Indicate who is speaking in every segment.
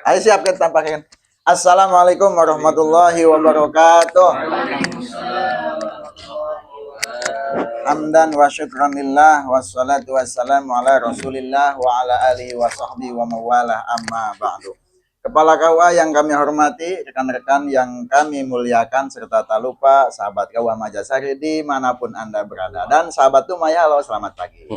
Speaker 1: Ayo siap kita tampakkan. Assalamualaikum warahmatullahi wabarakatuh. Hamdan wa syukran lillah wassalatu wassalamu ala rasulillah wa ala alihi wa sahbihi wa mawalah amma ba'du. Kepala KUA yang kami hormati, rekan-rekan yang kami muliakan, serta tak lupa sahabat KUA Majasari dimanapun Anda berada. Dan sahabat Dumai, halo selamat pagi.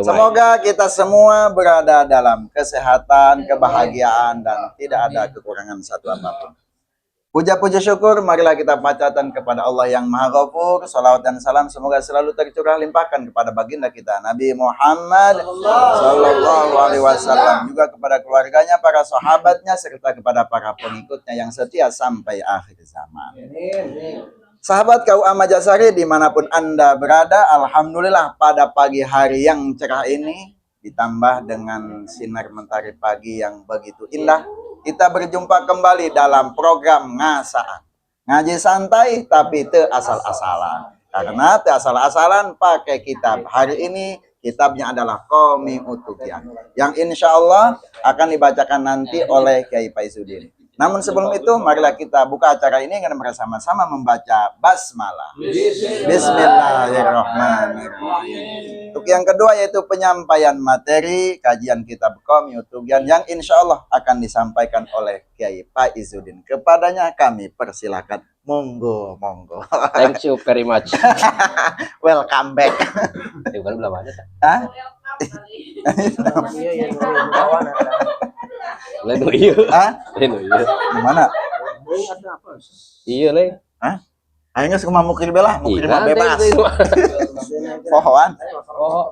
Speaker 1: Semoga kita semua berada dalam kesehatan, kebahagiaan, dan tidak ada kekurangan satu apapun. Puja-puji syukur, marilah kita panjatkan kepada Allah yang Maha Ghafur. Salawat dan salam semoga selalu tercurah limpahkan kepada baginda kita Nabi Muhammad Sallallahu Alaihi Wasallam, juga kepada keluarganya, para sahabatnya, serta kepada para pengikutnya yang setia sampai akhir zaman. Sahabat KUA Majasari dimanapun Anda berada, alhamdulillah pada pagi hari yang cerah ini, ditambah dengan sinar mentari pagi yang begitu indah, kita berjumpa kembali dalam program ngasaan. Ngaji santai tapi teu asal-asalan. Karena teu asal-asalan pakai kitab. Hari ini kitabnya adalah Qomi Utubian, yang insya Allah akan dibacakan nanti oleh Kiai Faizudin. Namun sebelum itu, marilah kita buka acara ini dengan bersama-sama membaca basmalah. Bismillahirrahmanirrahim. Untuk yang kedua yaitu penyampaian materi kajian kitab Qomi Utubian yang insya Allah akan disampaikan oleh Kiai Faizudin. Kepadanya kami persilakan. Monggo, monggo.
Speaker 2: Thank you very much.
Speaker 1: Welcome back.
Speaker 2: Bukan belum ada.
Speaker 1: Hah?
Speaker 2: Leno iya.
Speaker 1: Hah?
Speaker 2: Leno iya.
Speaker 1: Gimana?
Speaker 2: Iya le.
Speaker 1: Hah? Akhirnya suka mukir belah, mukir
Speaker 2: Iya,
Speaker 1: bebas.
Speaker 2: deh.
Speaker 1: Pohoan.
Speaker 2: Oh,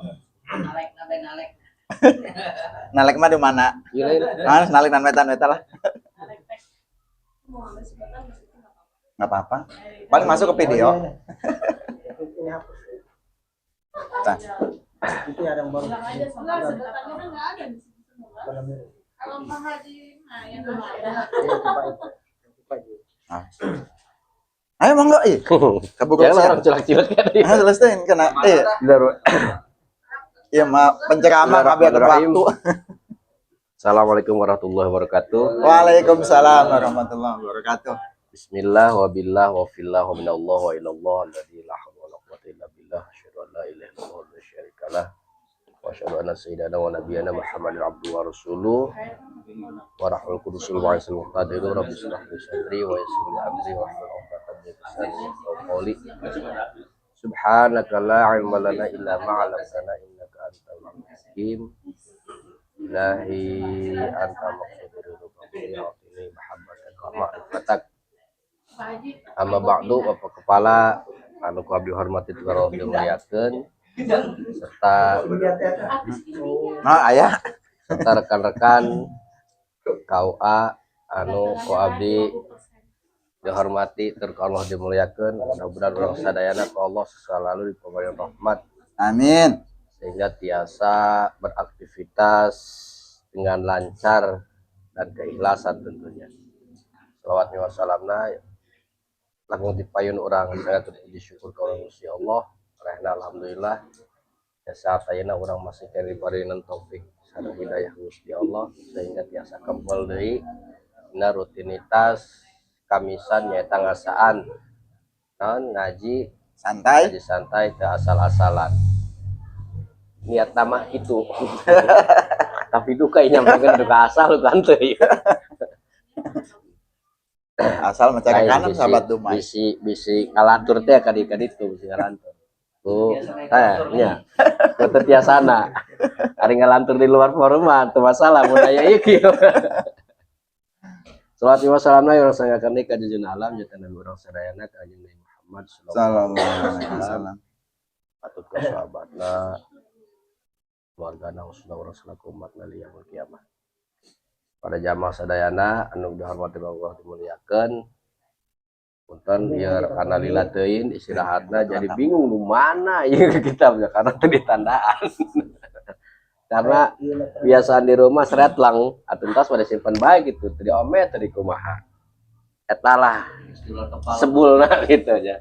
Speaker 1: Nalek mah di mana?
Speaker 2: iya le.
Speaker 1: Mas, nalek dan metan lah. Nggak apa-apa. Paling masuk ke video. Nah.
Speaker 3: Itu ada yang baru.
Speaker 1: Ayo monggo ih. Kabur
Speaker 2: Jangan orang celak-celak kan.
Speaker 1: Ah, selesai kena iya mah penceramah kabeh ada waktu.
Speaker 2: Assalamualaikum warahmatullahi wabarakatuh.
Speaker 1: Waalaikumsalam warahmatullahi wabarakatuh.
Speaker 2: Bismillah wa billah wa fillah wa minallah wa ilallah alladzi la haula wala quwwata illa billah asyhadu an la ilaha illallah wa la syarika lah wa asyhadu anna sayyidana wa nabiyyana Muhammadin abduhu wa rasuluh wa rahul qudusul wa'izul muqtadir rabbi shrah li sadri wa yassir li amri wa hlul 'uqdatam min lisani yafqahu qawli subhanaka la ilma lana illa ma 'allamtana innaka antal alimul hakim ilahi anta maqsudur rabbi ini mahabbatan wa ma'rifatak. Amma ba'du, Bapak Kepala anu ku abdi hormati karo dimuliakeun serta
Speaker 1: Ayah.
Speaker 2: serta rekan-rekan KUA anu ku abdi dihormati tur Allah dimuliakeun, mudah-mudahan urang sadayana ku Allah selalu dipabari rahmat.
Speaker 1: Amin.
Speaker 2: Sehingga tiasa beraktivitas dengan lancar dan keikhlasan tentunya. Shalawat wa salamna langsung dipayun orang sangat terpuji syukur kepada Gusti Allah. Karena alhamdulillah ya saat ayeuna urang masih kari paringan taufik sareng hidayah Gusti Allah sehingga tiasa kembal deui dina rutinitas kamisan nyaeta ngasaan naon ngaji santai teu asal-asalan. Niat mah itu. Tapi duka nyampaikan duka asal kan teu.
Speaker 1: Asal mencari kanan sahabat Dumai.
Speaker 2: Bisi kalantur teh kadi-kadi tuh bisi kalantur. Tuh, nya. Teu tiasana. Ari ngalantur di luar forum mah teu masalah budaya ieu. Salawat wa salamna ya Rasul kami ka junjun alam ya tanah urang sadayana ka Nabi Muhammad sallallahu alaihi wasallam. Patut ka sahabatna keluargana usna urang salaku umat nali yaumul kiamah. Pada jamaah sadayana anu dihormati Allah dimuliakeun punten ieu kana lila teuing istirahatna jadi bingung nu mana ieu kitabnya karena teu ditandaan. Karena biasaan di rumah seret lang atuntas pada simpen baik gitu teu diome teu dikumaha. Eta lah sebulna gitu aja.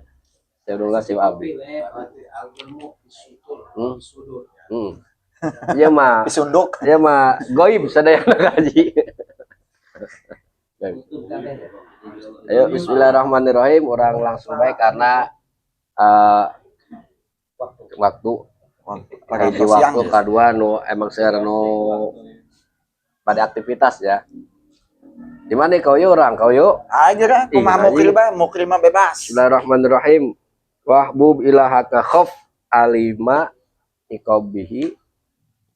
Speaker 2: Saya dulu si abdi. Ieu mah
Speaker 1: Disunduk.
Speaker 2: ieu mah goib sadayana kaji. Ayo bismillahirrahmanirrahim, orang langsung baik karena waktu
Speaker 1: Lagi
Speaker 2: waktu
Speaker 1: siang.
Speaker 2: kedua emang saya pada aktivitas ya. Di mana kau yuk orang kau yuk?
Speaker 1: Aja kan, kumaha mukrima bebas.
Speaker 2: Bismillahirrahmanirrahim. Wahbub ilahaka khaf alima ikobihi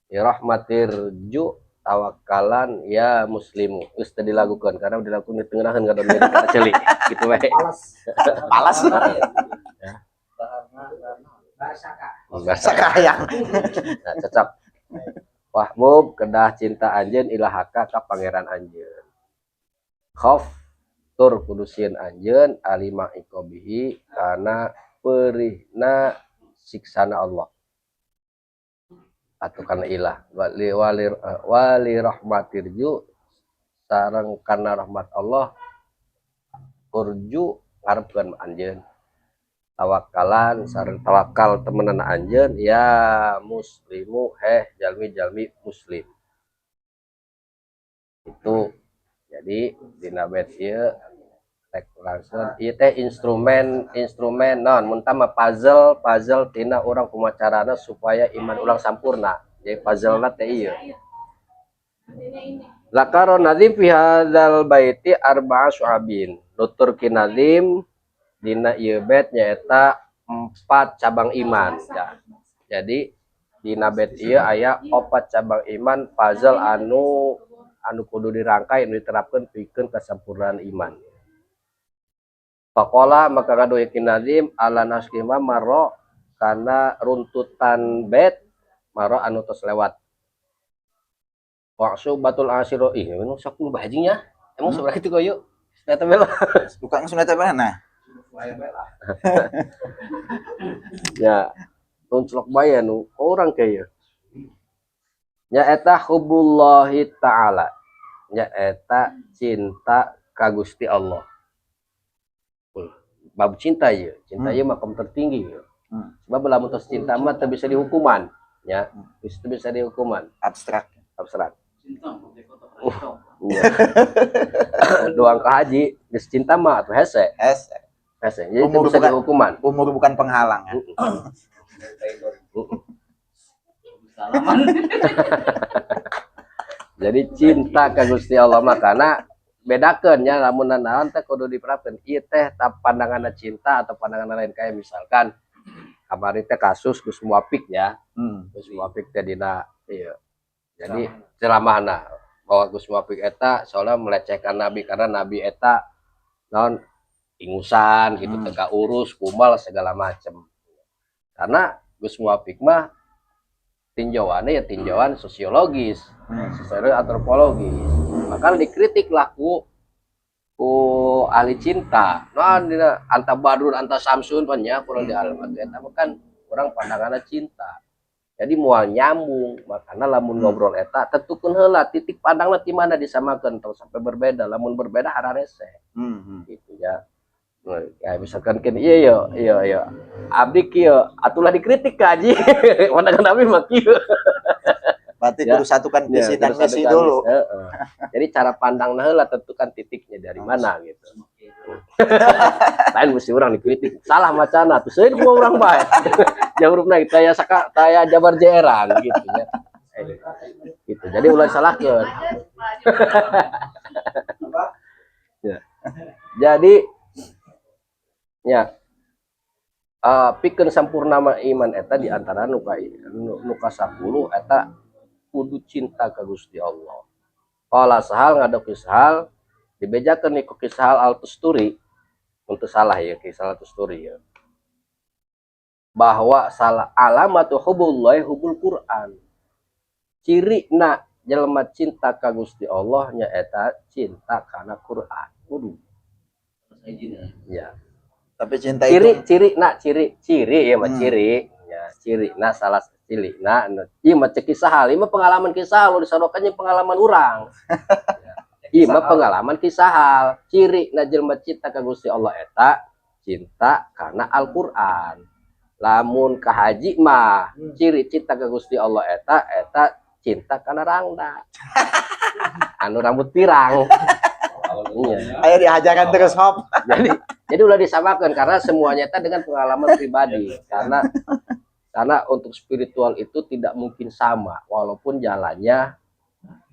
Speaker 2: rahmatirju tawakalan ya muslimu. Geus teu dilagukeun karena dilakukeun di tengahan kada media celik gitu we.
Speaker 1: Palas.
Speaker 2: Bahasa
Speaker 1: Sakayang.
Speaker 2: nah, cocok. Wahbub kedah cinta anjeun ilahaka ka pangeran anjeun. Khaf tur kudusieun anjeun alima ikobihi kana perihna siksana Allah atau karena ilah wali rahmatirju sareng karena rahmat Allah urju ngarepkeun anjeun tawakalan sareng tawakal temenan anjeun ya muslimu jalmi-jalmi muslim itu. Jadi dina bait ieu rek langsung ieu teh instrumen non mun tah mah puzzle tina urang kumacarana supaya iman ulang sampurna. Jadi puzzle-na teh ieu. Lakaro nazim fi hadzal baiti arba'a syu'abin. Nuturkeun nazim dina ieu bait nyaeta 4 cabang iman ya. Jadi dina bait ieu aya 4 cabang iman puzzle anu kudu dirangkai anu diterapkeun pikeun kasampurnaan iman. Faqala maka kadoyekeun nazim ala naskima marro kana runtutan bait marro anu tos lewat. Waqsu batul asyiro nu 10 bajinya. Emang seberapa itu koyo? Eta bela.
Speaker 1: Tukang sunat apa nah?
Speaker 2: Ya, tunclok bae nu orang kaya. Nya eta hubbullahi ta'ala. Nya eta cinta ka Gusti Allah. Bab cinta ieu, cinta ieu makom tertinggi. Sebab lamun tos cinta mah teu bisa dihukuman, nya. Bisa dihukuman.
Speaker 1: Abstrak.
Speaker 2: Doang ka haji, geus cinta mah atuh hese. Hese. Jadi teu bisa dihukuman.
Speaker 1: Umur bukan penghalang ya.
Speaker 2: Jadi cinta ka Gusti Allah mah kana bedakeun nya lamun naon teh kudu diperhatikan ieu teh pandanganna cinta atau pandangan lain kayak misalkan kamari teh kasus Gus Muafik ya. Gus Muafik teh dina ieu. Jadi ceramahna bahwa Gus Muafik eta seolah melecehkan Nabi karena Nabi eta naon ingusan gitu teu urus kumal segala macem. Karena Gus Muafik mah tinjauannya ya tinjauan sosiologis, secara antropologis. Maka dikritik lah ku ahli cinta. Nah, dina anta Badrun, anta Samsun banyak kurang di alamat eta kan orang pandanganna cinta. Jadi moal nyambung, makanya lamun ngobrol eta tentukeun heula titik pandangna di mana disamakeun tong sampai berbeda. Lamun berbeda hararese. Gitu ya. Ya misalkan kan iya abdi kieu atulah dikritik kaji pandangan abdi mah kieu
Speaker 1: berarti kudu satukan visi dan misi dulu.
Speaker 2: Jadi cara pandangna heula tentukan titiknya dari mana gitu. Lain mesti orang dikritik salah macana tuh seueur ku urang bae jawurna taya jabar jeeran gitu ya. Gitu. Jadi ulah salahkeun. Ya. Jadi nya pikeun sampurna iman eta diantara nu ka 10 eta kudu cinta ka Gusti Allah. Qala sahal ngado kisahal dibejakeun ku kisahal Al-Tusturi untuk salah ya kisah Al-Tusturi ya. Bahwa salah alamatu hubbullahi hubbul Quran. Cirina jelema cinta ka Gusti Allah nya eta cinta kana Quran. Kudu. Ya.
Speaker 1: Tapi cinta itu
Speaker 2: ciri ya mah ciri ya ciri salah ciri ieu mah kisah hal ieu mah pengalaman kisah lo disadokannya pengalaman urang ieu mah pengalaman kisah hal ciri jelema cinta ka Gusti Allah eta cinta karena Al-Qur'an lamun ka haji mah ciri cinta ka Gusti Allah eta cinta kana rangda anu rambut pirang. Iya.
Speaker 1: Ayo diajarkan terus hop.
Speaker 2: jadi udah disamakan karena semuanya itu dengan pengalaman pribadi karena untuk spiritual itu tidak mungkin sama walaupun jalannya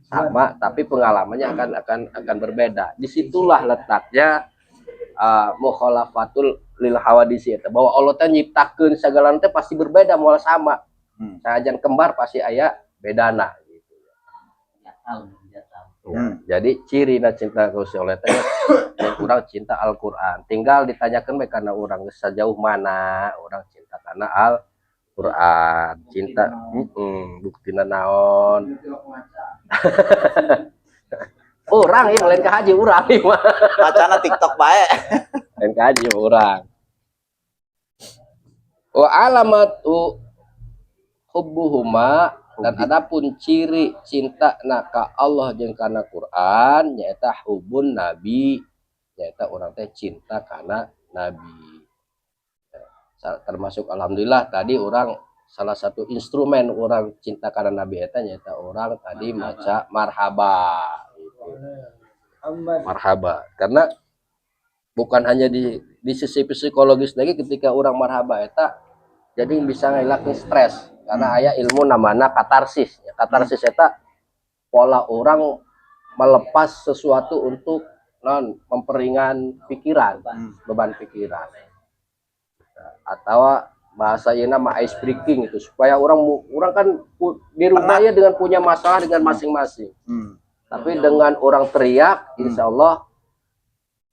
Speaker 2: sama tapi pengalamannya akan berbeda. Disitulah letaknya mukhalafatul lil hawadisi eta bahwa Allah teh nyiptakeun segala teh pasti berbeda moal sama. Sajan kembar pasti aya bedana gitu. Ya, jadi ciri na cinta Gusti Allah teh urang cinta Al-Qur'an. Tinggal ditanyakan bae karena urang sejauh mana urang cinta karena Al-Qur'an. Cinta buktina naon. Orang yang lain ke haji urang mah.
Speaker 1: Bacana TikTok bae.
Speaker 2: Lain ke haji urang. Wa alamatu hubbuhuma dan adapun ciri cinta ka Allah jeung kana Quran nyaeta hubun nabi nyaeta urang teh cinta kana nabi. Termasuk alhamdulillah tadi orang salah satu instrumen orang cinta karena nabi eta nyaeta orang tadi maca marhaba gitu. Marhaba karena bukan hanya di sisi psikologis lagi ketika orang marhaba eta jadi bisa ngilangin stres karena aya ilmu namanya katarsis. Katarsis eta pola orang melepas sesuatu untuk memperingan pikiran, beban pikiran. Atau bahasa ieu mah ice breaking itu supaya orang kan di rumahnya dengan punya masalah dengan masing-masing. Tapi dengan orang teriak insya Allah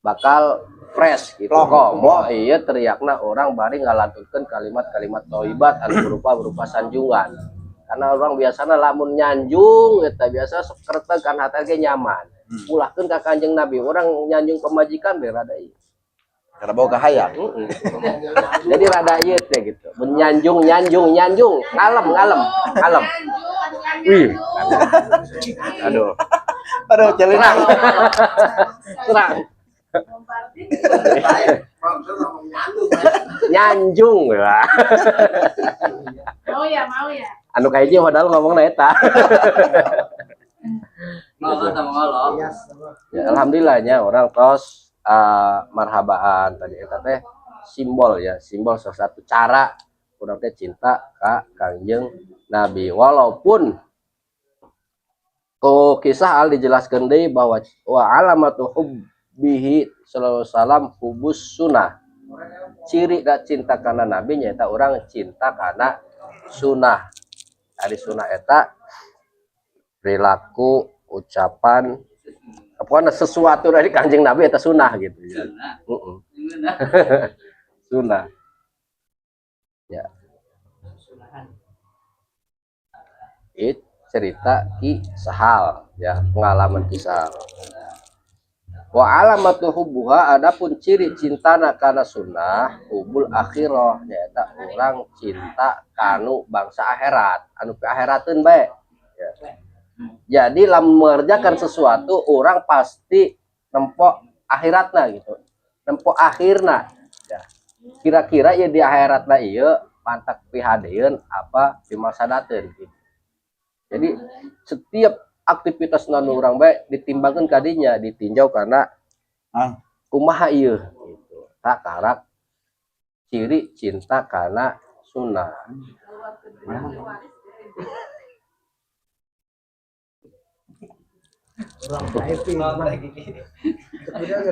Speaker 2: bakal fresh gitu. Komo iya teriakna orang bari ngalanturkeun kalimat-kalimat thayyibat anu berupa sanjungan. Karena orang biasanya lamun nyanjung eta biasa sakerteg kan hate ge nyaman. Ulahkeun ka Kanjeng Nabi, orang nyanjung pemajikan be rada ieu.
Speaker 1: Karena bau kahaya.
Speaker 2: Jadi rada ieu teh gitu. Menyanjung ngalem. Wih. Aduh.
Speaker 1: Celinang.
Speaker 2: Terang. Nyanjung lah.
Speaker 4: Mau ya.
Speaker 2: Anu kayak modal ngomong eta. Ya, alhamdulillahnya orang tos marhabaan tadi eta teh simbol salah satu cara urang teh cinta ka Kangjeng Nabi walaupun kisah al dijelaskan deui bahwa wa alamatu hubbihi sallallahu alaihi wasallam hubus sunnah. Ciri da cinta kana nabi nyaeta urang cinta kana sunnah. Ari sunnah eta perilaku, ucapan, pokoknya sesuatu dari Kanjeng Nabi eta sunnah gitu ya. Sunnah. Ya. It cerita kisah ya, pengalaman kisah. Wa alamatu hubbuha adapun ciri cintana kana sunnah hubul akhirah nyaeta urang cinta kanu bangsa akhirat anu ke akhirateun bae ya. Jadi lamun mengerjakan sesuatu orang pasti nempo akhiratna gitu nempo akhirna ya. Kira-kira ya di akhiratna ieu pantak pihadeun apa dimaksadakeun gitu. Jadi setiap aktivitas nanu urang bae ditimbangkeun kadinya ditinjau karena kumaha ieu gitu. Tak karak ciri cinta kana sunnah.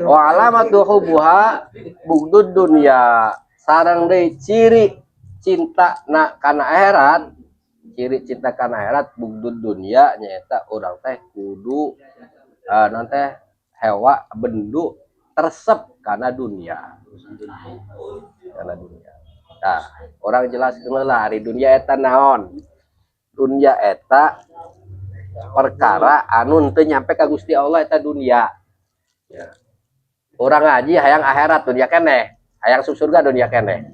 Speaker 2: Wa alamatu hubbuha bugdud dunya sareng deui ciri cinta na kana akhirat. Ciri cinta kana akhirat bugdud dunya nyaeta urang teh kudu non teh hewa bendu tersep kana dunia. Nah, orang jelaskeun lah ari dunia eta naon. Dunia eta perkara anu teu nyampe ka Gusti Allah eta dunia. Ya. Orang ngaji hayang akhirat dunia keneh, hayang surga dunia keneh.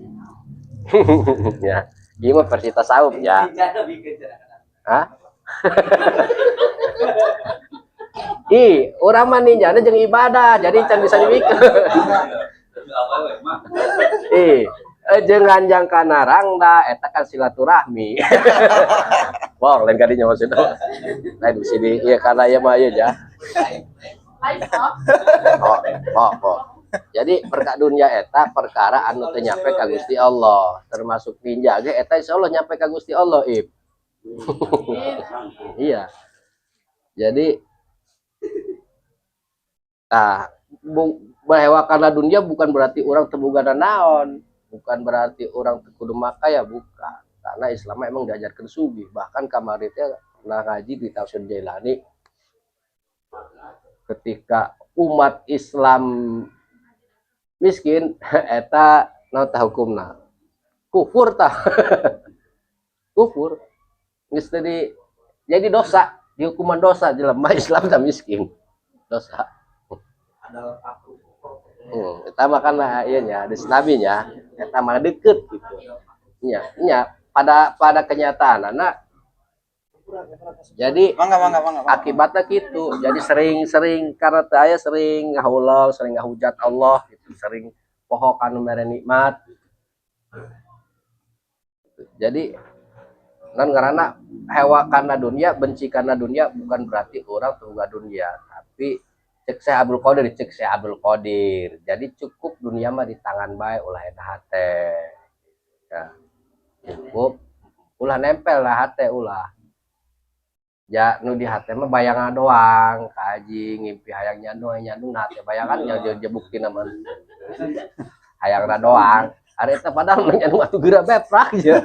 Speaker 2: Ya. Ieu mah versi tasawuf ya. Hah? Urang mah ninjana jeung ibadah, jadi can bisa dimikeun. Jangan jangka narang dah eta kan silaturahmi. Wow, lain kadinya maksudnya. Lain di sini iya karena ya mah ya.
Speaker 4: Live off.
Speaker 2: Oh. Jadi perkara dunia eta perkara anu teu nyampe ka Gusti Allah, termasuk ninja ge eta insyaallah nyampe ka Gusti Allah, Ib. Iya. Jadi bahwa karena dunia bukan berarti orang terbuka naon, bukan berarti orang kudu makaya, bukan. Karena Islam emang diajarkan sugih, bahkan kamari teh pernah ngaji di tafsir Jailani ketika umat Islam miskin eta naon tah hukumna kufur tah kufur geus jadi dosa, dihukuman dosa jelema Islam tah miskin dosa. Eta mah kana ieu nya hadis Nabi nya eta mah deukeut gitu. Nya pada kenyataanna jadi
Speaker 1: Mangga.
Speaker 2: akibatnya gitu. Jadi sering karena teu aya sering ngahulal, sering ngahujat Allah gitu, sering poho kanu mere nikmat. Jadi non karena hewa karena dunia, benci karena dunia bukan berarti orang tunggu dunia, tapi cek saya Abdul Qadir. Jadi cukup dunia mah di tangan bae ulah eta hate. Ya. Cukup ulah nempel lah hate ulah. Ya nu di hate mah bayangan doang, kaji ngimpi hayang nyandung hate bayangan nya bukti nama. Hayangna doang. Ari eta padahal nyandung atuh geura beprak je.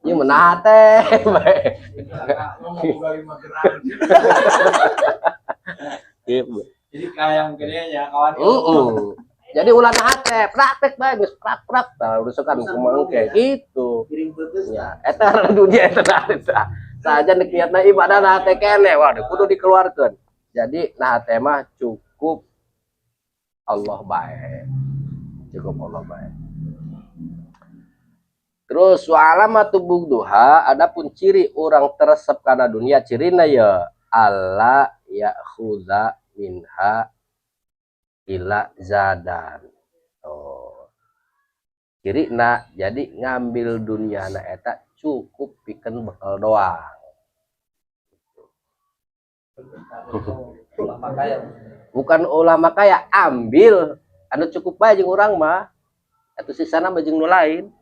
Speaker 2: Ieu meunah teh bae.
Speaker 3: Jadi kayak gedenya kawan.
Speaker 2: Jadi ulah hate praktek bae geus prak-prak tah urusan kumaha engke gitu. Ya, eta dunia eta. Saja niatna ibadah nah teh kene waduh kudu dikeluarkeun. Jadi nah teh mah cukup Allah bae. Cukup Allah bae. Terus wa alamatu bugduha adapun ciri orang teresep kana dunia cirina ya alla ya'khudha minha ila zadan. Oh. Cirina jadi ngambil dunia na eta cukup pikeun bekal doang. Bukan ulama kaya ambil anu cukup bae jeung urang mah. Atuh sisana mah jeung nu lain.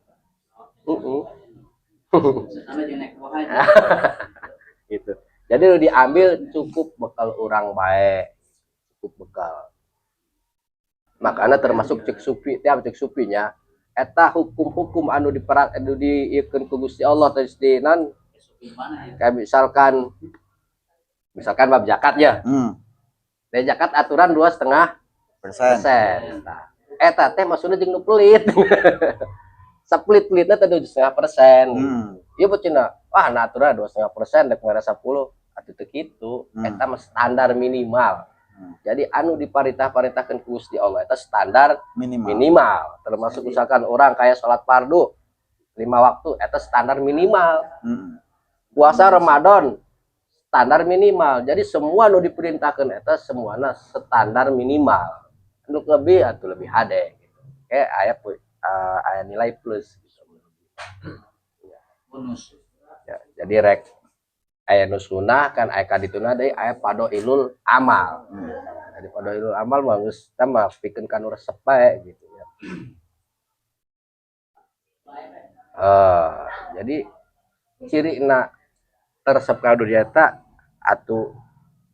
Speaker 2: Gitu. Jadi lu diambil cukup bekal urang bae. Cukup bekal. Makanya termasuk cek sufi teh cek sufinya eta hukum-hukum anu diikeun ku Gusti Allah teh dinan kayak misalkan bab zakat ya. Teh zakat aturan 2,5%. Nah, eta teh maksudna jeung nu pelit. Sapelit-pelitna teh 2,5%. Ieu beutina, wah nah aturan 2,5% dek mere 10 atuh teu kitu. Eta mah standar minimal. Jadi anu diparintah-parintahkeun ku Gusti Allah eta standar minimal. Termasuk misalkan orang kayak sholat fardu 5 waktu eta standar minimal. Puasa Ramadan standar minimal. Jadi semua anu diperintahkeun eta semuanya standar minimal. Anu lebih atuh lebih hade gitu. Aya nilai plus gitu. Bonus. Ya, jadi rek aya nu sunah kan aya kadituna deui aya padoilul amal. Jadi padoilul amal mah geus eta mah pikeun kanu resep bae gitu ya. Jadi cirina resep ka dunia eta atuh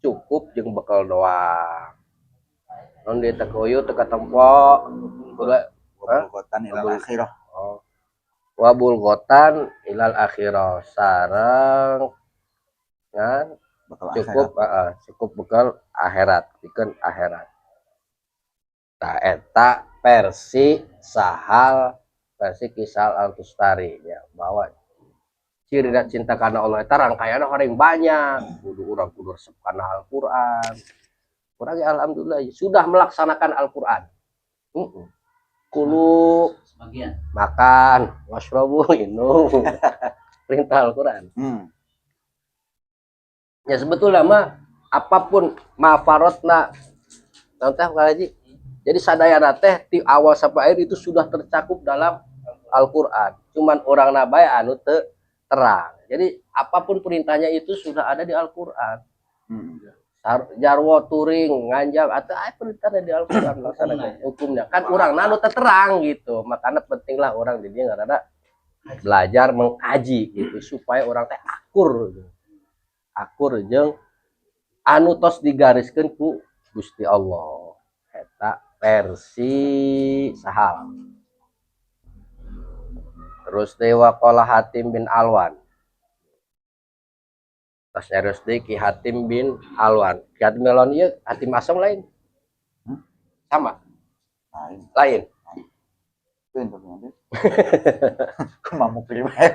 Speaker 2: cukup jeung bekal doang. Non di teu koyo teu katempo
Speaker 1: Wabulgotan ilal akhirah.
Speaker 2: Wabulgotan ilal akhirah sareng kan cukup bekal akhirat pikeun akhirat. Tah eta versi Kisah Al-Tustari ya bahwa ciri dan cinta karena Allah eta rangkaianna horeng banyak. Kudu resep kana Al-Qur'an. Urang ya alhamdulillah sudah melaksanakan Al-Qur'an. Kulu makan, washrabu minum. Perintah Al-Qur'an. Ya sebetulnya mah apapun mafarotna nanti kali jadi sadayana teh di awal sampai akhir itu sudah tercakup dalam Al-Qur'an. Cuman orang nabai anu terang. Jadi apapun perintahnya itu sudah ada di Al-Qur'an. Jarwo turing nganjam atau perintahnya di Al-Qur'an laksanakan hukumnya. Kan orang anu terang gitu. Makanya pentinglah orang jadi nggak ada belajar mengkaji gitu supaya orang teh akur jeung anu tos digariskeun ku Gusti Allah. Eta versi sahal. Terus dewa qala Hatim bin Alwan. Terus nyarios deui Ki Hatim bin Alwan. Ki Hatim bin Alwan ieu Hatim Asom lain. Sama. Lain.
Speaker 1: Mamuk pribadi.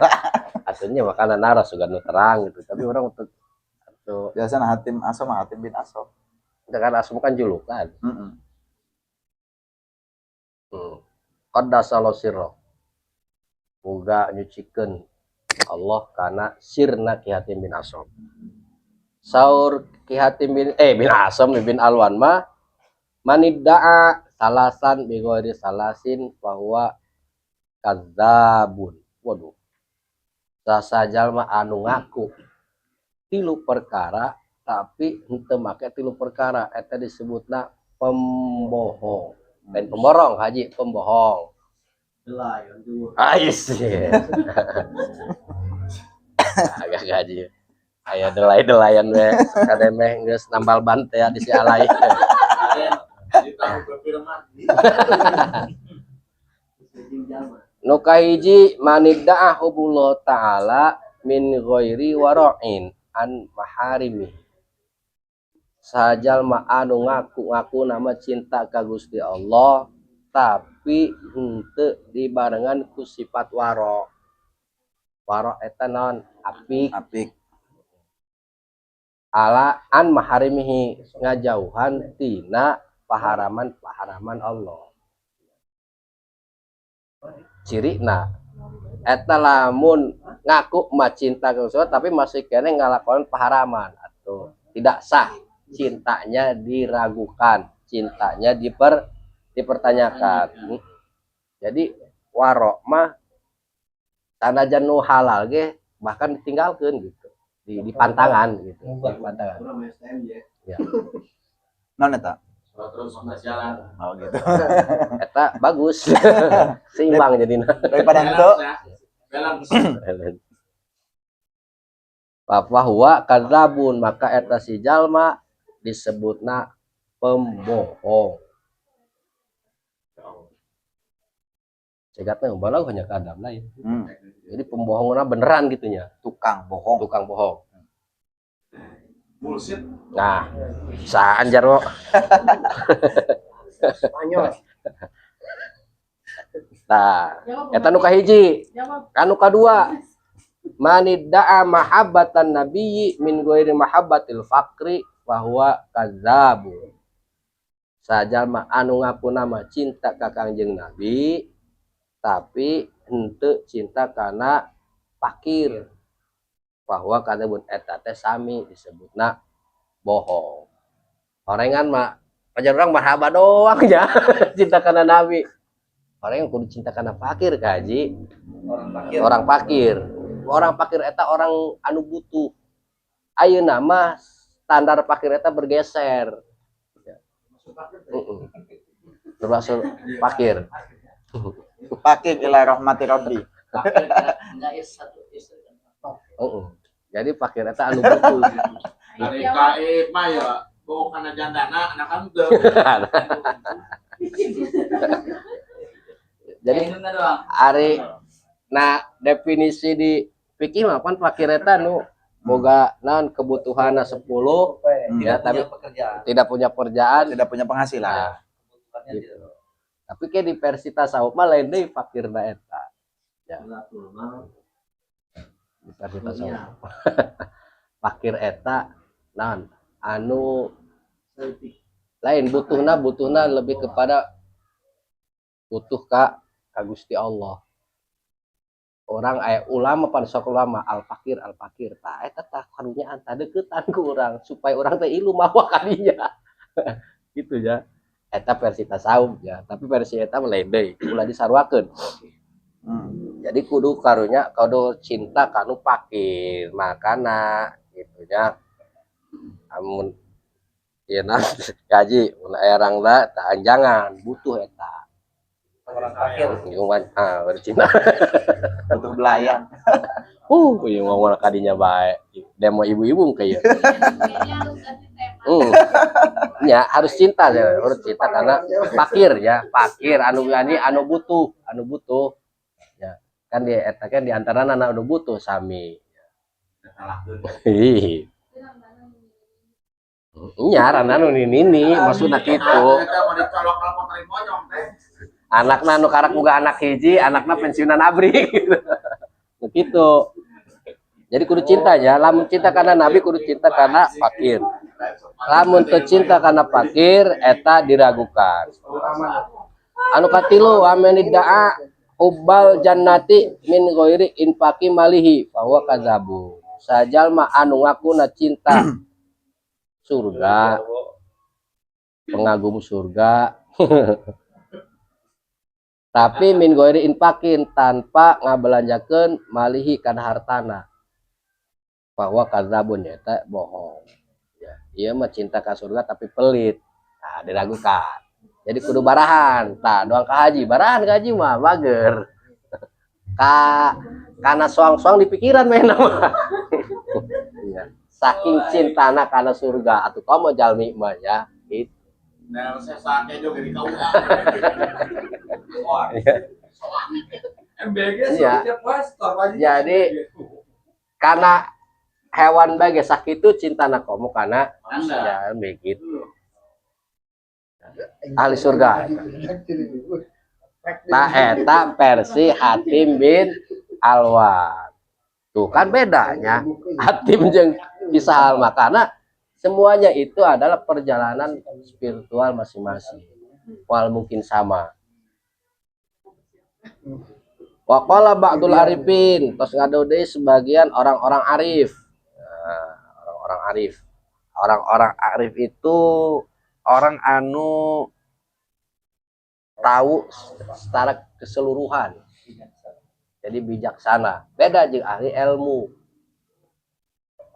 Speaker 2: Atunya makanan naras juga nu terang gitu. Tapi orang untuk
Speaker 1: Biasanya Hatim Asom, Hatim bin Asom.
Speaker 2: dengan Asom kan julukan. Qaddasa sirro. Muga nyucikeun Allah karena sirna Ki Hatim bin Asom. Saur Ki Hatim bin Asom bin Alwan mah manidda'a salasan bi ghairi salasin bahwa kadzabun. Waduh. Sasajal mah anu ngaku tilu perkara tapi henteu make tilu perkara eta disebutna pembohong. Dan pemborong haji pembohong. Ais. Agak gaji. Aya delay-delayan we kademeh geus nambal ban teh di si alay. Nu kahiji manidda'a hubullah ta'ala min ghairi wara'in an maharimi. Sajal ma anu ngaku nama cinta ka Gusti Allah tapi henteu dibarengan ku sifat waro. Waro eta naon? Apik. Ala an maharimihi ngajauhan tina paharaman Allah. Cirina eta lamun ngaku mah cinta ka Gusti Allah tapi masih kene ngalakonan paharaman atau tidak sah. Cintanya diragukan, cintanya dipertanyakan. Jadi warok mah tanajan nu halal ge bahkan ditinggalkeun gitu. Di pantangan gitu. Di pantangan. Ya.
Speaker 1: Non eta.
Speaker 3: Terus jalan.
Speaker 1: Oh gitu.
Speaker 2: Eta bagus. Seimbang jadinya.
Speaker 1: Daripada ento.
Speaker 2: Bahwa kadzabun maka eta si jalma disebutna pembohong. Cegatna umpama hanya kadam lain. Jadi pembohongna beneran gitunya.
Speaker 1: Tukang bohong.
Speaker 3: Bullshit.
Speaker 2: Nah, saan jarwo.
Speaker 4: Spanyol.
Speaker 2: Nah, eta nu kahiji. Anu kadua, manidda'a mahabbatan nabiyyi min ghairi mahabbatil faqri bahwa kadzabu. Sajal mah anu ngaku nama cinta ka Kangjeng Nabi tapi henteu cinta kana fakir. Bahwa kadzabun eta teh sami disebutna bohong. Orengan mah pajar urang marhaba doang nya cinta kana Nabi. Orang yang kudu cinta kana fakir kaji. Orang fakir. Orang fakir eta orang anu butuh. Ayeuna mah standar fakir eta bergeser. Termasuk fakir.
Speaker 1: Fakir ila rahmati rabbi.
Speaker 2: Jadi fakir eta anu butuh.
Speaker 3: Ari kae mah ya bawa kana jandana anak anteu.
Speaker 2: Jadi ari nah definisi di fikih mah pan fakir eta nu boga naon kebutuhanna 10 ya tapi tidak punya pekerjaan,
Speaker 1: Tidak punya penghasilan.
Speaker 2: gitu. Tapi kayak di versi tasawuf mah lain deui fakirna eta. Ya. Di versi tasawuf. Fakir eta naon anu lain butuhna lebih kepada butuh ka Gusti Allah. Orang aya ulama pan sok ulama al fakir tah eta tah karunya anta deuketan ku urang supaya urang teh ilu mawa ka dinya. Gitu ya. Eta versi tasawuf ya, tapi versi eta mah lain deui, ulah disarwakeun. Jadi kudu karunya kudu cinta kanu pakir makana gitunya amun ieu nah gaji mun erang da tah jangan butuh eta
Speaker 1: Orang fakir
Speaker 2: lingkungan bercinta
Speaker 1: butuh belayan.
Speaker 2: ieu ngomong kadinya bae demo ibu-ibu kayak
Speaker 4: Kayaknya harus ganti tema.
Speaker 2: ya harus cinta ya harus cinta karena fakir ya fakir anu butuh ya kan di eta kan di antara anak anu butuh sami ih nya rana anu nini maksudna kitu anakna anu karak boga anak hiji anakna pensiunan abri gitu jadi kudu cinta ya lamun cinta karena nabi kudu cinta karena fakir lamun teu cinta karena fakir eta diragukan anu katilu amen daa hubbal jannati min ghairi infaqi malihi bahwa kadzabu sajalma anu ngakuna cinta surga pengagum surga tapi min ghairi infaqin tanpa ngabelanjakeun malihi kana hartana bahwa kadzabun eta bohong ya ieu mah cinta ka surga tapi pelit nah diragukan jadi kudu barahan tah doang ka haji barahan ka haji mah mager kana soang-soang di pikiran meh mah ya saking cintana kana surga atuh komo jalmi mah ya gitu.
Speaker 3: Nah, saya sakit juga di KUA. MBG
Speaker 2: Iya.
Speaker 3: setiap pastor wajib.
Speaker 2: Jadi karena hewan bagai sakitu cintana komo kana ya begitu ahli surga nah eta versi Hatim bin Alwan tuh kan bedanya Hatim jeung Kisah Alma karena semuanya itu adalah perjalanan spiritual masing-masing wal mungkin sama waqala ba'dul arifin tos ngadode sebagian orang-orang arif orang-orang arif itu orang anu tahu secara keseluruhan jadi bijaksana beda jeung ahli ilmu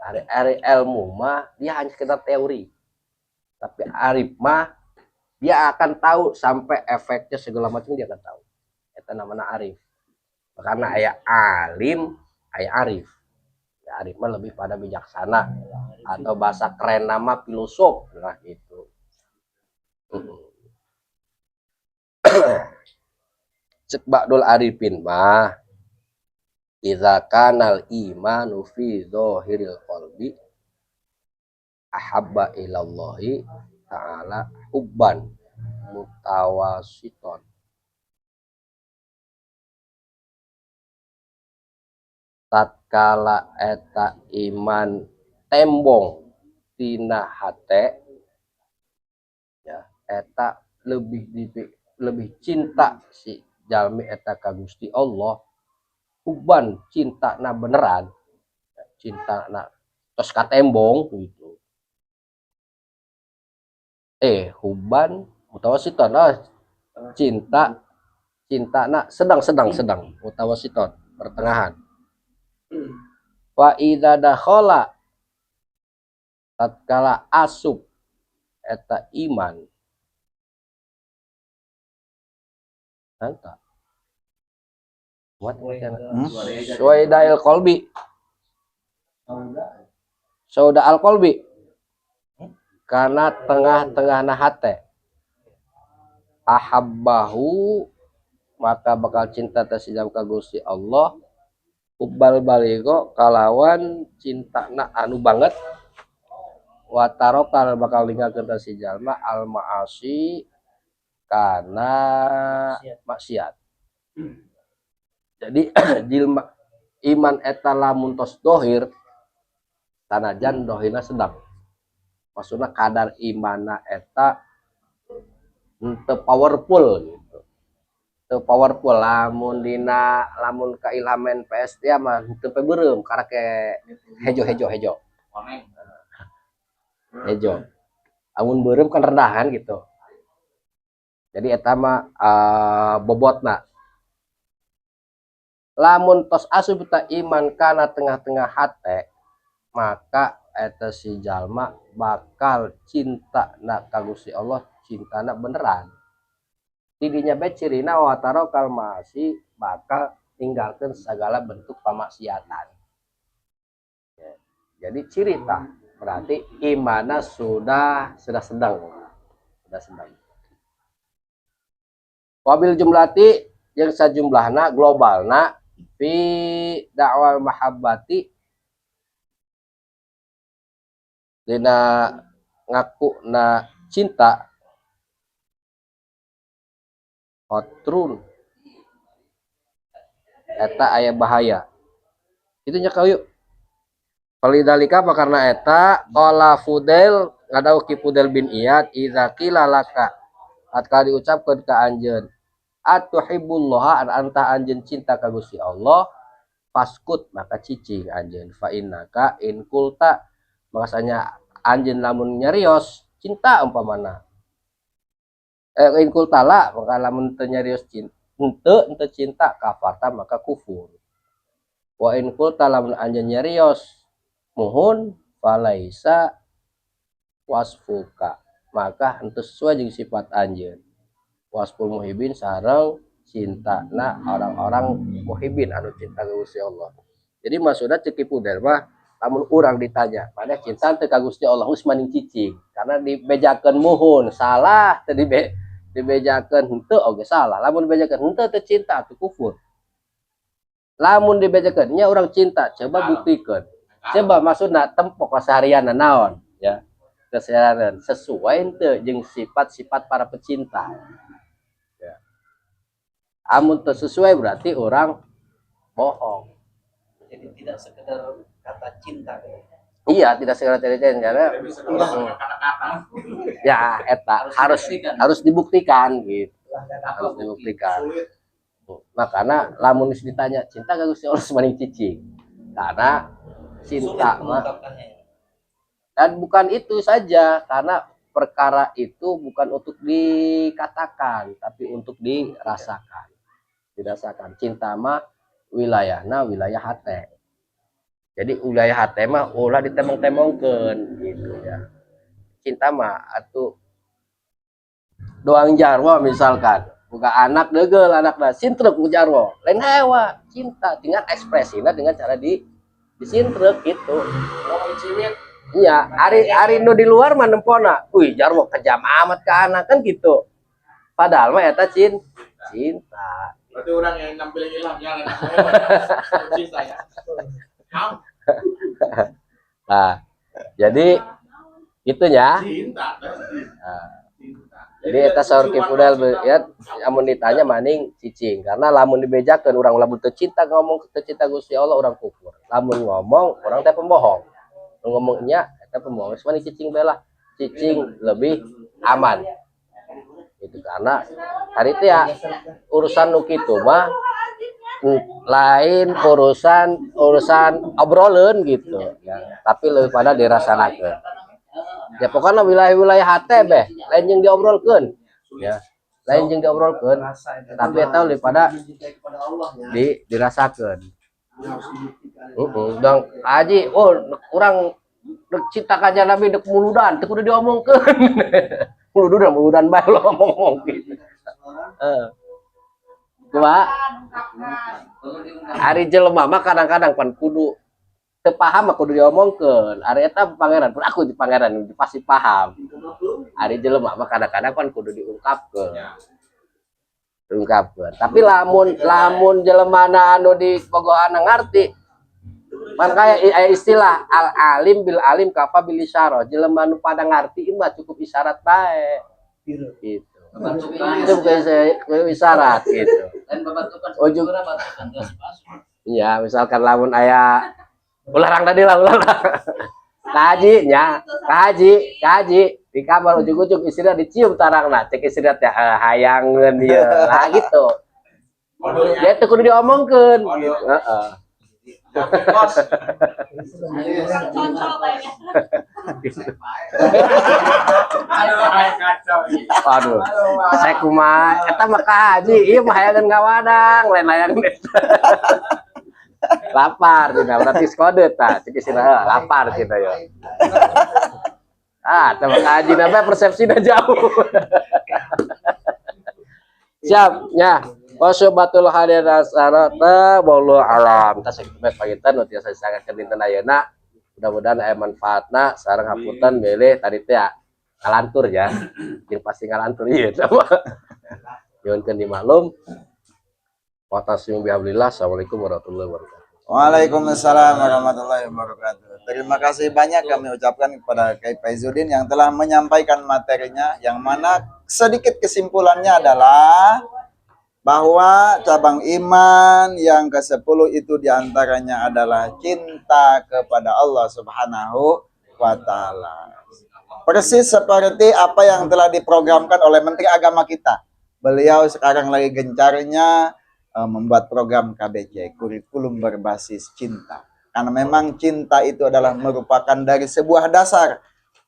Speaker 2: ahli ilmu mah dia hanya sekedar teori tapi arif mah dia akan tahu sampai efeknya segala macam dia akan tahu itu namanya arif karena aya alim aya arif ya, arif mah lebih pada bijaksana atau bahasa keren nama filosof lah itu cek ba'dul arifin mah idza kanal imanu fi dzahiril qalbi ahabba ilallahi ta'ala hubban mutawasiton tatkala eta iman tembong tina hate ya eta lebih cinta si jalmi eta ka Gusti Allah hubban cinta na beneran cinta na tos katembong gitu hubban mutawasiton cinta na sedang mutawasiton pertengahan wa idza dakhala tatkala asup eta iman anta suwaidail qalbi sauda al qalbi karena tengah-tengahna hate ahabbahu maka bakal cinta tasijam ka Gusti Allah ubbal baligo kalawan cinta na anu banget watarokal bakal ninggalkeun si jalma al maasi karena maksiat jadi jilma iman eta lamun tos dohir tanajan dohirna sedang maksudna kadar imana eta teu powerful gitu teu powerful lamun keilhaman PS dia mah teu beureum karake hejo amun beureum kan rendahan gitu jadi eta mah bobotna lamun tos asup ta iman kana tengah-tengah hate, maka eta si jalma bakal cinta na ka Gusti Allah, cintana beneran. Tidinya bae cirina wa tarokal masih bakal tinggalkan segala bentuk pemaksiatan. Ya. Jadi cirita berarti imana sudah sedang. Wabil jumlati yang sajumlahna globalna fi dakwal mahabbati dina ngaku na cinta hotrun eta aya bahaya itu nya kayu palidalika apa karena eta qala Fudail ngadau ki Fudail bin Iyad idza qila laka atkala diucapkeun ka anjeun atuhibbullah anta anjeun cinta ka Gusti Allah paskut maka cicing anjeun fa innaka in kulta makasanya anjeun lamun nyarios cinta umpamana in kultala maka lamun teu nyarios cinta ente cinta kafarta maka kufur wa in kulta lamun anjeun nyarios muhun falaisa wasfuka maka henteu sesuai jeung sifat anjeun wasful muhibin sareng cintana orang-orang muhibin anu cinta ka Gusti Allah. Jadi maksudna ceuk Fudail mah lamun urang ditanya mana cinta teu ka Gusti Allah geus maning cicing karena dibejakeun muhun salah teu dibejakeun henteu oge salah lamun dibejakeun henteu teu cinta teu kufur lamun dibejakeun nya urang cinta coba buktikeun coba maksudna tempok kaseharianna naon ya keseharian sesuai henteu jeung sifat-sifat para pecinta ya amun teu sesuai berarti orang bohong.
Speaker 5: Jadi tidak sekedar kata cinta.
Speaker 2: Iya, tidak sekedar cinta karena ya eta harus dibuktikan gitu. Harus dibuktikan. Makanya lamun ditanya cinta ka Gusti Allah maning cicing. Karena cinta mah dan bukan itu saja karena perkara itu bukan untuk dikatakan tapi untuk dirasakan. Dirasakan cinta mah wilayahna wilayah hate. Jadi wilayah hate mah ulah ditemong-temongkeun gitu ya. Cinta mah atuh doang jarwo misalkan buka anak deugel anakna sintrek ku jarwo lain hewa cinta dengan ekspresina dengan cara disintrek gitu. Iya, ari nu di luar mah nempona. Wih, jarwo kejam amat ka anak kan gitu. Padahal mah eta cinta.
Speaker 3: Berarti orang yang nampil hilang ya cinta ya.
Speaker 2: Nah, jadi itunya.
Speaker 3: Cinta.
Speaker 2: Jadi eta saur ki Fudail ya amun ditanya maning cicing karena lamun dibejakeun urang lamun teu cinta ngomong teu cinta Gusti Allah urang kufur. Lamun ngomong urang teh pembohong. Ngomongnya eta pembohong maning cicing belah. Cicing lebih aman. Itu karena hari itu ya urusan nu kitu mah lain urusan obrolan gitu ya tapi lebih pada dirasanakeun ya pokoknya wilayah-wilayah hate beh lain jeung diobrolkeun ya lain jeung diobrolkeun tapi eta lebih pada dirasakeun dong haji urang dek cinta ka Nabi dek muludan teu kudu diomongkeun muludan bae lo ngomong gitu. Cuma ari jelema mah kadang-kadang pan kudu teu paham mah kudu diomongkeun. Ari eta pangeran pun aku di pangeran pasti paham. Ari jelema mah kadang-kadang pan kudu diungkapkeun. Diungkapkeun. Tapi lamun jelemana anu di bogohana ngarti man kaya istilah al alim bil alim kafa bil isyarah jelema nu pada ngarti mah cukup isyarat bae gitu itu bukan isyarat gitu ujung iya misalkan lamun aya ularang tadi lah kaji nya kaji di kamar ujung-ujung istrinya dicium tarangna cek istrinya teh hayangeun dia lah gitu ya teu kudu diomongkeun gitu
Speaker 3: Bos.
Speaker 4: Cocok kayaknya.
Speaker 3: Aduh, ayo kacau.
Speaker 2: Aduh, saya kumaha eta mah kaji, ieu mah hayangan ngawadang, lain layang lapar cenah berarti skode tah, cek isina lapar cenah ya. Ah, teh mah kaji na persepsina jauh. Siap, nya. Wasyobatul hadirin asarata wallahu alam. Tas sakitu pagitan nu tiasa sangatkeun dinten ayeuna. Mudah-mudahan aya manfaatna sareng hapunten milih tadi teh ngalantur ya. Jeung pasti ngalantur ieu sama. Nyuwunkeun dimaklum. Wa tasbihu bihamdillah. Assalamualaikum warahmatullahi wabarakatuh.
Speaker 1: Waalaikumsalam warahmatullahi wabarakatuh. Terima kasih banyak kami ucapkan kepada Kiai Faizuddin yang telah menyampaikan materinya, yang mana sedikit kesimpulannya adalah bahwa cabang iman yang ke-10 itu diantaranya adalah cinta kepada Allah Subhanahu wa Ta'ala. Persis seperti apa yang telah diprogramkan oleh Menteri Agama kita. Beliau sekarang lagi gencarnya membuat program KBC, kurikulum berbasis cinta. Karena memang cinta itu adalah merupakan dari sebuah dasar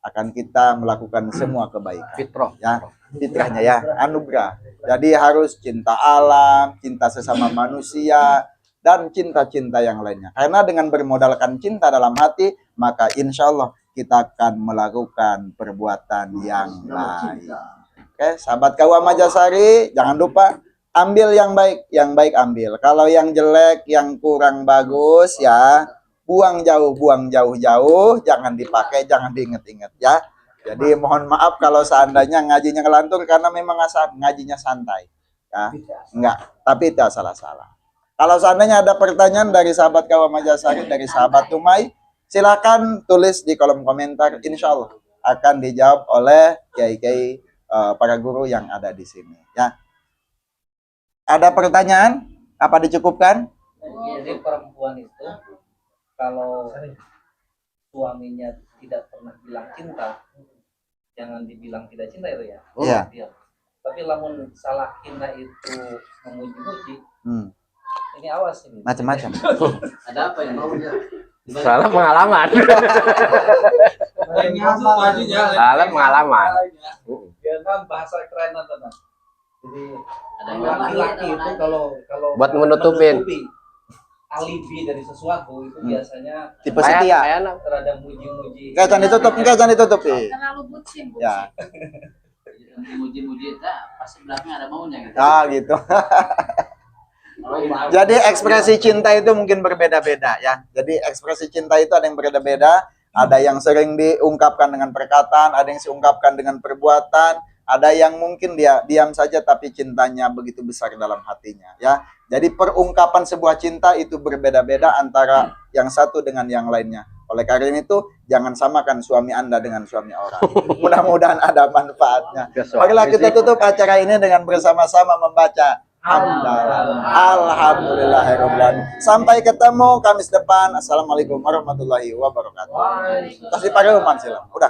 Speaker 1: akan kita melakukan semua kebaikan.
Speaker 2: Fitrah.
Speaker 1: Ya, fitrahnya ya, anugerah. Jadi harus cinta alam, cinta sesama manusia, dan cinta-cinta yang lainnya. Karena dengan bermodalkan cinta dalam hati, maka insya Allah kita akan melakukan perbuatan yang baik. Oke, sahabat Kawa Majasari, jangan lupa ambil yang baik ambil. Kalau yang jelek, yang kurang bagus ya, buang jauh-jauh, jangan dipakai, jangan diinget-inget ya. Jadi mohon maaf kalau seandainya ngajinya ngelantur karena memang ngajinya santai. Ya, enggak, tapi tidak salah-salah. Kalau seandainya ada pertanyaan dari sahabat Kawa Majasari, dari sahabat Tumai, silakan tulis di kolom komentar. Insya Allah akan dijawab oleh kiai-kiai para guru yang ada di sini. Ya. Ada pertanyaan? Apa dicukupkan?
Speaker 5: Jadi perempuan itu kalau suaminya tidak pernah bilang cinta, jangan dibilang tidak cinta itu ya.
Speaker 1: Iya.
Speaker 5: Iya. Tapi lamun salah hina itu memuji-muji, ini awas ini.
Speaker 1: Macam-macam.
Speaker 5: Ada apa ya maunya?
Speaker 2: Salah pengalaman. Salah pengalaman.
Speaker 5: Dia kan bahasa keren tenan. Jadi laki-laki itu kalau
Speaker 2: Buat menutupin.
Speaker 5: alibi dari sesuatu itu biasanya
Speaker 1: Tipe setia.
Speaker 5: terhadap muji-muji.
Speaker 1: Enggak, jangan ditutup.
Speaker 4: Terlalu bucin.
Speaker 1: Ya.
Speaker 5: Muji-muji itu pasti belakangnya ada maunya gitu.
Speaker 1: Ah, gitu. Jadi ekspresi cinta itu mungkin berbeda-beda ya. Jadi ekspresi cinta itu ada yang berbeda-beda. Ada yang sering diungkapkan dengan perkataan, ada yang diungkapkan dengan perbuatan, ada yang mungkin dia diam saja tapi cintanya begitu besar dalam hatinya ya. Jadi perungkapan sebuah cinta itu berbeda-beda antara yang satu dengan yang lainnya. Oleh karena itu jangan samakan suami Anda dengan suami orang. Mudah-mudahan ada manfaatnya. Marilah kita tutup acara ini dengan bersama-sama membaca Alhamdulillahirobbilalamin. Sampai ketemu Kamis depan. Assalamualaikum warahmatullahi wabarakatuh. Kasih pakai umat silam. Udah.